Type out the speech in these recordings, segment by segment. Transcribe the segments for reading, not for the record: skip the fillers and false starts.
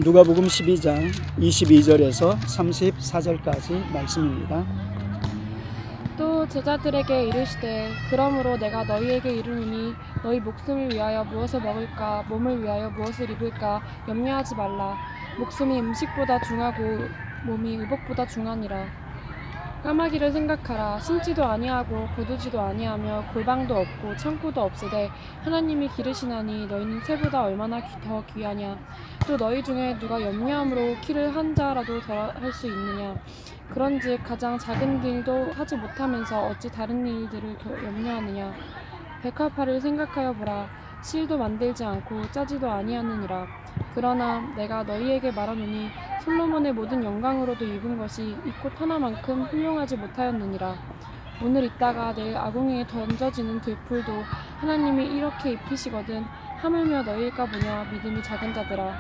누가복음 12장 22절에서 34절까지 말씀입니다. 또 제자들에게 이르시되 그러므로 내가 너희에게 이르노니 너희 목숨을 위하여 무엇을 먹을까 몸을 위하여 무엇을 입을까 염려하지 말라. 목숨이 음식보다 중하고 몸이 의복보다 중하니라. 까마귀를 생각하라. 심지도 아니하고 거두지도 아니하며 골방도 없고 창고도 없으되 하나님이 기르시나니 너희는 새보다 얼마나 더 귀하냐. 또 너희 중에 누가 염려함으로 키를 한 자라도 더 할 수 있느냐. 그런즉 가장 작은 일도 하지 못하면서 어찌 다른 일들을 염려하느냐. 백합화를 생각하여 보라. 실도 만들지 않고 짜지도 아니하느니라. 그러나 내가 너희에게 말하노니 솔로몬의 모든 영광으로도 입은 것이 이 꽃 하나만큼 훌륭하지 못하였느니라. 오늘 있다가 내일 아궁이에 던져지는 들풀도 하나님이 이렇게 입히시거든 하물며 너희일까 보냐. 믿음이 작은 자들아.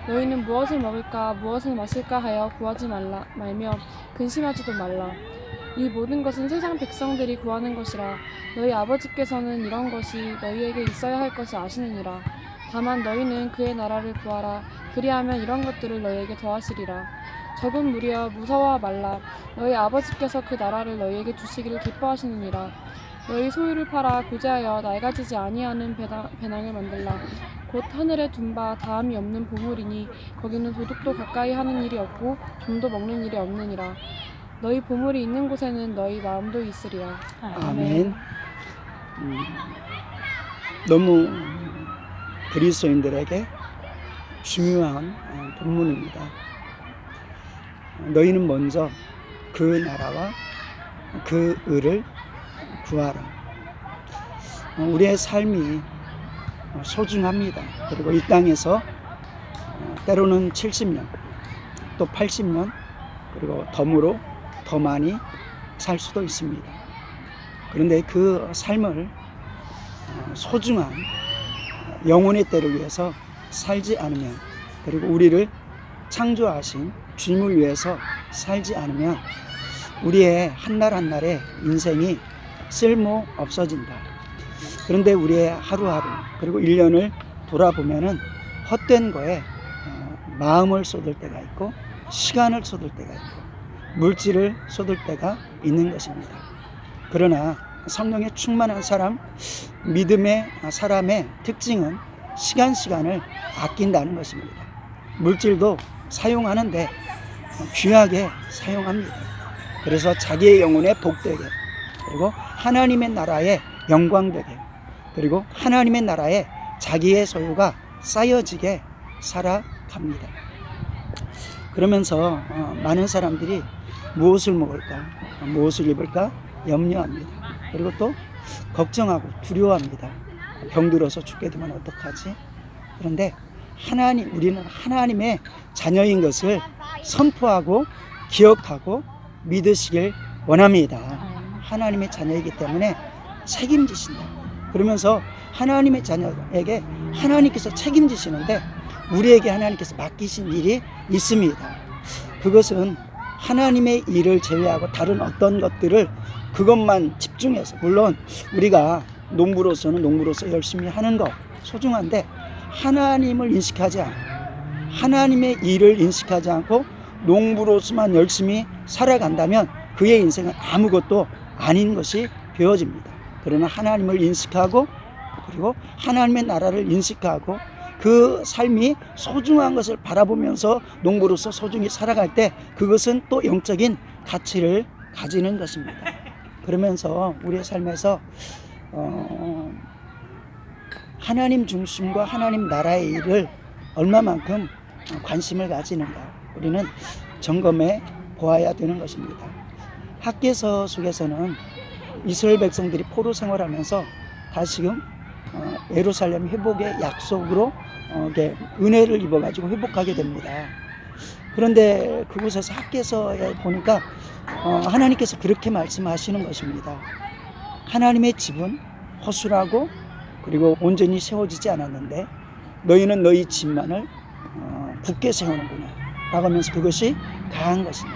너희는 무엇을 먹을까 무엇을 마실까 하여 구하지 말며 근심하지도 말라. 이 모든 것은 세상 백성들이 구하는 것이라. 너희 아버지께서는 이런 것이 너희에게 있어야 할 것을 아시느니라. 다만 너희는 그의 나라를 구하라. 그리하면 이런 것들을 너희에게 더하시리라. 적은 무리여 무서워 말라. 너희 아버지께서 그 나라를 너희에게 주시기를 기뻐하시느니라. 너희 소유를 팔아 구제하여 낡아지지 아니하는 배낭을 만들라. 곧 하늘에 둔 바 다함이 없는 보물이니 거기는 도둑도 가까이 하는 일이 없고 좀도 먹는 일이 없느니라. 너희 보물이 있는 곳에는 너희 마음도 있으리라. 아멘. 너무 그리스도인들에게 중요한 본문입니다. 너희는 먼저 그 나라와 그 의를 구하라. 우리의 삶이 소중합니다. 그리고 이 땅에서 때로는 70년 또 80년 그리고 덤으로 더 많이 살 수도 있습니다. 그런데 그 삶을 소중한 영혼의 때를 위해서 살지 않으면, 그리고 우리를 창조하신 주님을 위해서 살지 않으면 우리의 한날 한날의 인생이 쓸모 없어진다. 그런데 우리의 하루하루 그리고 1년을 돌아보면은 헛된 거에 마음을 쏟을 때가 있고 시간을 쏟을 때가 있고 물질을 쏟을 때가 있는 것입니다. 그러나 성령에 충만한 사람, 믿음의 사람의 특징은 시간을 아낀다는 것입니다. 물질도 사용하는데 귀하게 사용합니다. 그래서 자기의 영혼에 복되게, 그리고 하나님의 나라에 영광되게, 그리고 하나님의 나라에 자기의 소유가 쌓여지게 살아갑니다. 그러면서 많은 사람들이 무엇을 먹을까, 무엇을 입을까 염려합니다. 그리고 또 걱정하고 두려워합니다. 병들어서 죽게 되면 어떡하지? 그런데 우리는 하나님의 자녀인 것을 선포하고 기억하고 믿으시길 원합니다. 하나님의 자녀이기 때문에 책임지신다. 그러면서 하나님의 자녀에게 하나님께서 책임지시는데 우리에게 하나님께서 맡기신 일이 있습니다. 그것은 하나님의 일을 제외하고 다른 어떤 것들을 그것만 집중해서, 물론 우리가 농부로서는 농부로서 열심히 하는 것 소중한데 하나님을 인식하지 않고 하나님의 일을 인식하지 않고 농부로서만 열심히 살아간다면 그의 인생은 아무것도 아닌 것이 되어집니다. 그러나 하나님을 인식하고 그리고 하나님의 나라를 인식하고 그 삶이 소중한 것을 바라보면서 농부로서 소중히 살아갈 때 그것은 또 영적인 가치를 가지는 것입니다. 그러면서 우리의 삶에서 하나님 중심과 하나님 나라의 일을 얼마만큼 관심을 가지는가 우리는 점검해 보아야 되는 것입니다. 학개서 속에서는 이스라엘 백성들이 포로 생활하면서 다시금 예루살렘 회복의 약속으로 은혜를 입어가지고 회복하게 됩니다. 그런데 그곳에서 학개서에 보니까 하나님께서 그렇게 말씀하시는 것입니다. 하나님의 집은 허술하고 그리고 온전히 세워지지 않았는데 너희는 너희 집만을 굳게 세우는구나 라고 하면서 그것이 강한 것이다.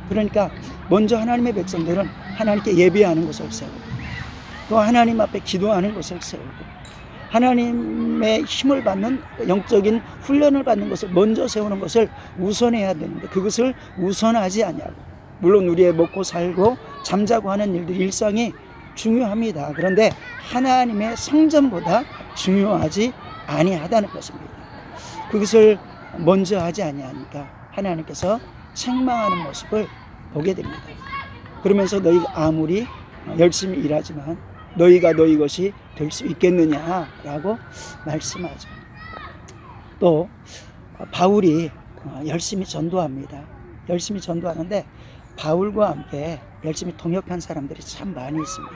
그러니까 먼저 하나님의 백성들은 하나님께 예배하는 것을 세우고 또 하나님 앞에 기도하는 것을 세우고 하나님의 힘을 받는 영적인 훈련을 받는 것을 먼저 세우는 것을 우선해야 되는데 그것을 우선하지 않냐고. 물론 우리의 먹고 살고 잠자고 하는 일들 일상이 중요합니다. 그런데 하나님의 성전보다 중요하지 아니하다는 것입니다. 그것을 먼저 하지 아니하니까 하나님께서 책망하는 모습을 보게 됩니다. 그러면서 너희가 아무리 열심히 일하지만 너희가 너희 것이 될 수 있겠느냐라고 말씀하죠. 또 바울이 열심히 전도합니다. 열심히 전도하는데 바울과 함께 열심히 동역한 사람들이 참 많이 있습니다.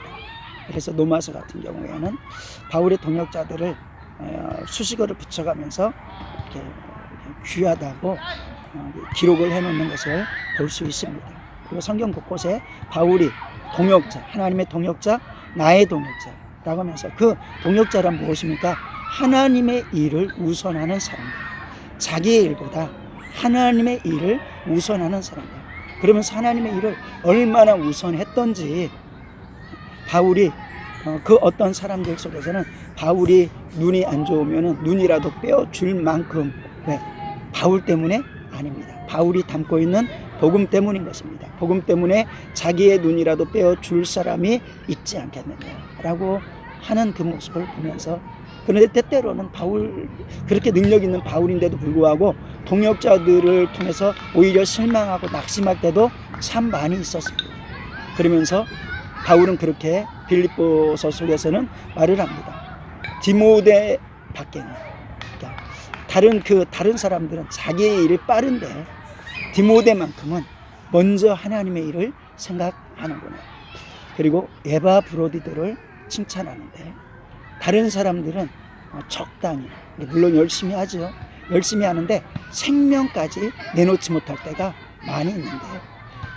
그래서 로마서 같은 경우에는 바울의 동역자들을 수식어를 붙여가면서 이렇게 귀하다고 기록을 해놓는 것을 볼 수 있습니다. 그리고 성경 곳곳에 바울이 동역자, 하나님의 동역자, 나의 동역자라고 하면서 그 동역자란 무엇입니까? 하나님의 일을 우선하는 사람들, 자기의 일보다 하나님의 일을 우선하는 사람들. 그러면서 하나님의 일을 얼마나 우선했던지 바울이 그 어떤 사람들 속에서는 바울이 눈이 안 좋으면 눈이라도 빼어줄 만큼, 왜? 바울 때문에 아닙니다. 바울이 담고 있는 복음 때문인 것입니다. 복음 때문에 자기의 눈이라도 빼어줄 사람이 있지 않겠느냐라고 하는 그 모습을 보면서, 그런데 때때로는 바울, 그렇게 능력 있는 바울인데도 불구하고 동역자들을 통해서 오히려 실망하고 낙심할 때도 참 많이 있었습니다. 그러면서 바울은 그렇게 빌립보서 속에서는 말을 합니다. 디모데 밖에는, 그러니까 다른 사람들은 자기의 일이 빠른데 디모데만큼은 먼저 하나님의 일을 생각하는구나. 그리고 에바브로디들을 칭찬하는데 다른 사람들은 적당히, 물론 열심히 하죠. 열심히 하는데 생명까지 내놓지 못할 때가 많이 있는데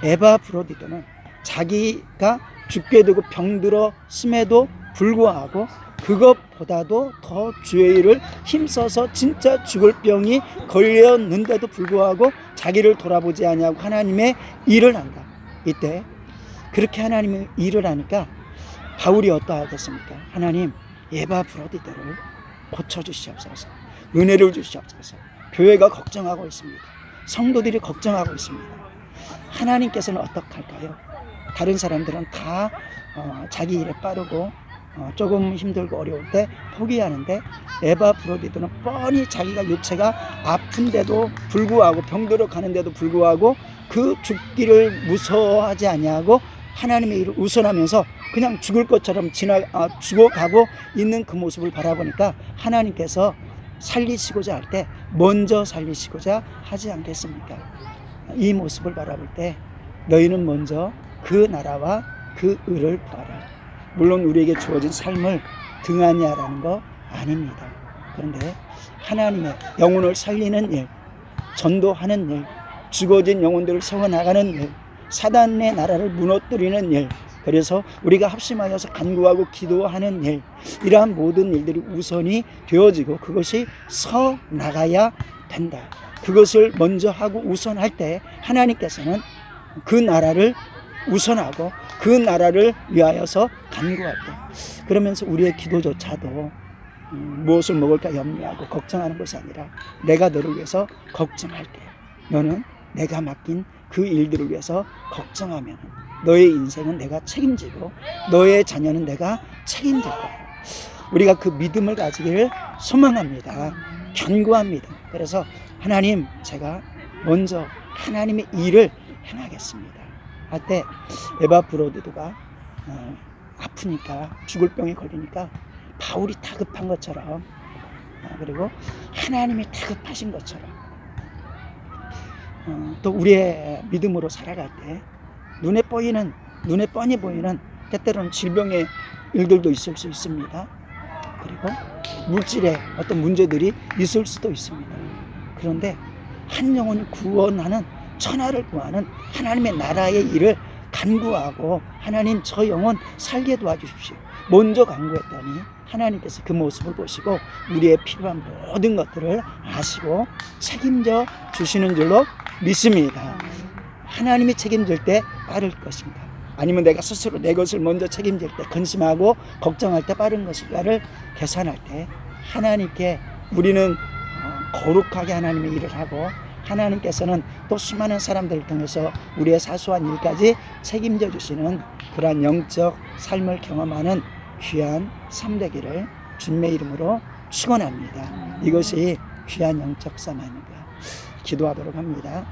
에바브로디들은 자기가 죽게 되고 병들었음에도 불구하고 그것보다도 더 주의 일을 힘써서 진짜 죽을 병이 걸렸는데도 불구하고 자기를 돌아보지 아니하고 하나님의 일을 한다. 이때 그렇게 하나님의 일을 하니까 바울이 어떠하겠습니까? 하나님, 에바브로디들을 고쳐주시옵소서, 은혜를 주시옵소서. 교회가 걱정하고 있습니다. 성도들이 걱정하고 있습니다. 하나님께서는 어떡할까요? 다른 사람들은 다 자기 일에 빠르고 조금 힘들고 어려울 때 포기하는데 에바브로디들은 뻔히 자기가 육체가 아픈데도 불구하고 병들어 가는데도 불구하고 그 죽기를 무서워하지 아니하고 하나님의 일을 우선하면서 그냥 죽을 것처럼 죽어가고 있는 그 모습을 바라보니까 하나님께서 살리시고자 할 때 먼저 살리시고자 하지 않겠습니까? 이 모습을 바라볼 때 너희는 먼저 그 나라와 그 의를 구하라. 물론 우리에게 주어진 삶을 등한히 하라는 거 아닙니다. 그런데 하나님의 영혼을 살리는 일, 전도하는 일, 죽어진 영혼들을 세워나가는 일, 사단의 나라를 무너뜨리는 일, 그래서 우리가 합심하여서 간구하고 기도하는 일, 이러한 모든 일들이 우선이 되어지고 그것이 서 나가야 된다. 그것을 먼저 하고 우선할 때 하나님께서는 그 나라를 우선하고 그 나라를 위하여서 간구할 때, 그러면서 우리의 기도조차도 무엇을 먹을까 염려하고 걱정하는 것이 아니라 내가 너를 위해서 걱정할게. 너는 내가 맡긴 그 일들을 위해서 걱정하면 너의 인생은 내가 책임지고 너의 자녀는 내가 책임질 거야. 우리가 그 믿음을 가지기를 소망합니다. 견고합니다. 그래서 하나님, 제가 먼저 하나님의 일을 행하겠습니다 할 때 에바브로디도가 아프니까, 죽을 병에 걸리니까 바울이 다급한 것처럼, 그리고 하나님이 다급하신 것처럼, 또 우리의 믿음으로 살아갈 때 눈에 뻔히 보이는 때때로는 질병의 일들도 있을 수 있습니다. 그리고 물질의 어떤 문제들이 있을 수도 있습니다. 그런데 한 영혼을 구원하는, 천하를 구하는 하나님의 나라의 일을 간구하고 하나님, 저 영혼 살게 도와주십시오. 먼저 간구했더니 하나님께서 그 모습을 보시고 우리의 필요한 모든 것들을 아시고 책임져 주시는 줄로 믿습니다. 하나님이 책임질 때 빠를 것입니다. 아니면 내가 스스로 내 것을 먼저 책임질 때, 근심하고 걱정할 때, 빠른 것일까를 계산할 때 하나님께 우리는 거룩하게 하나님의 일을 하고, 하나님께서는 또 수많은 사람들을 통해서 우리의 사소한 일까지 책임져 주시는 그러한 영적 삶을 경험하는 귀한 삶 되기를 주님의 이름으로 축원합니다. 이것이 귀한 영적 삶 아닌가. 기도하도록 합니다.